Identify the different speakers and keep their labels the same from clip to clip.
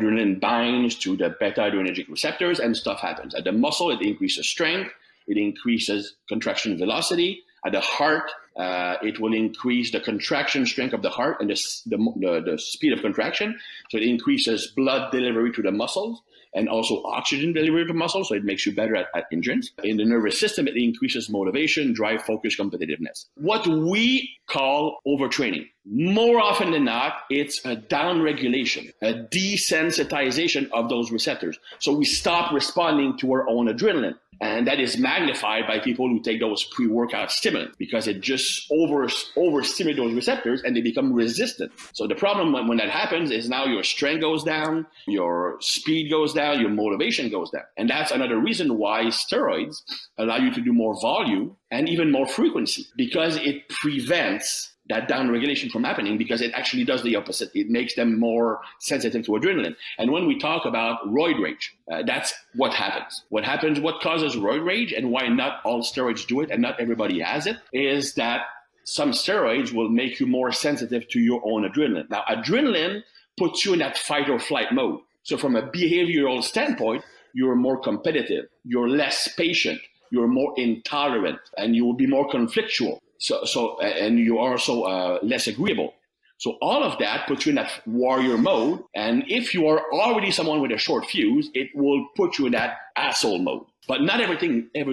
Speaker 1: adrenaline binds to the beta adrenergic receptors and stuff happens. At the muscle, it increases strength, it increases contraction velocity. At the heart, it will increase the contraction strength of the heart and the speed of contraction. So it increases blood delivery to the muscles and also oxygen delivery to muscles, so it makes you better at endurance. In the nervous system, it increases motivation, drive, focus, competitiveness. What we call overtraining. More often than not, it's a downregulation, a desensitization of those receptors. So we stop responding to our own adrenaline. And that is magnified by people who take those pre-workout stimulants because it just overstimulates those receptors and they become resistant. So the problem when that happens is now your strength goes down, your speed goes down, your motivation goes down. And that's another reason why steroids allow you to do more volume and even more frequency, because it prevents that downregulation from happening, because it actually does the opposite. It makes them more sensitive to adrenaline. And when we talk about roid rage, that's what happens. What causes roid rage and why not all steroids do it and not everybody has it, is that some steroids will make you more sensitive to your own adrenaline. Now, adrenaline puts you in that fight or flight mode. So from a behavioral standpoint, you're more competitive, you're less patient, you're more intolerant, and you will be more conflictual. And you are also less agreeable. So all of that puts you in that warrior mode. And if you are already someone with a short fuse, it will put you in that asshole mode. But not every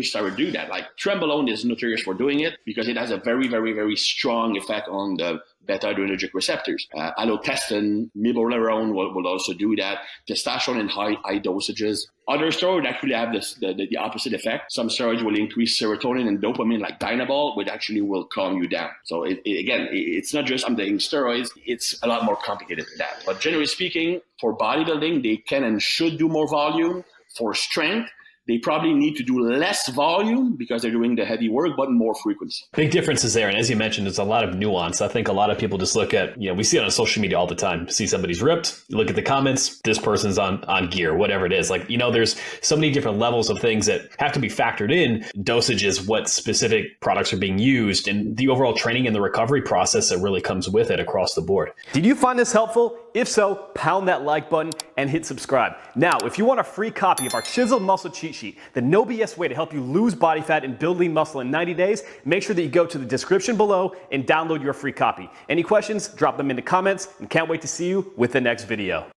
Speaker 1: steroid do that. Like Trenbolone is notorious for doing it because it has a very, very, very strong effect on the beta adrenergic receptors. Allotestin, mibolerone will also do that. Testosterone in high dosages. Other steroids actually have the opposite effect. Some steroids will increase serotonin and dopamine, like Dynabol, which actually will calm you down. So it's not just I'm taking steroids. It's a lot more complicated than that. But generally speaking, for bodybuilding, they can and should do more volume. For strength, they probably need to do less volume because they're doing the heavy work, but more frequency.
Speaker 2: Big differences there. And as you mentioned, there's a lot of nuance. I think a lot of people just look at, we see it on social media all the time. See somebody's ripped, you look at the comments, this person's on gear, whatever it is. There's so many different levels of things that have to be factored in. Dosages, what specific products are being used, and the overall training and the recovery process that really comes with it across the board.
Speaker 3: Did you find this helpful? If so, pound that like button and hit subscribe. Now, if you want a free copy of our Chiseled Muscle Cheat Sheet, the no BS way to help you lose body fat and build lean muscle in 90 days, make sure that you go to the description below and download your free copy. Any questions? Drop them in the comments, and can't wait to see you with the next video.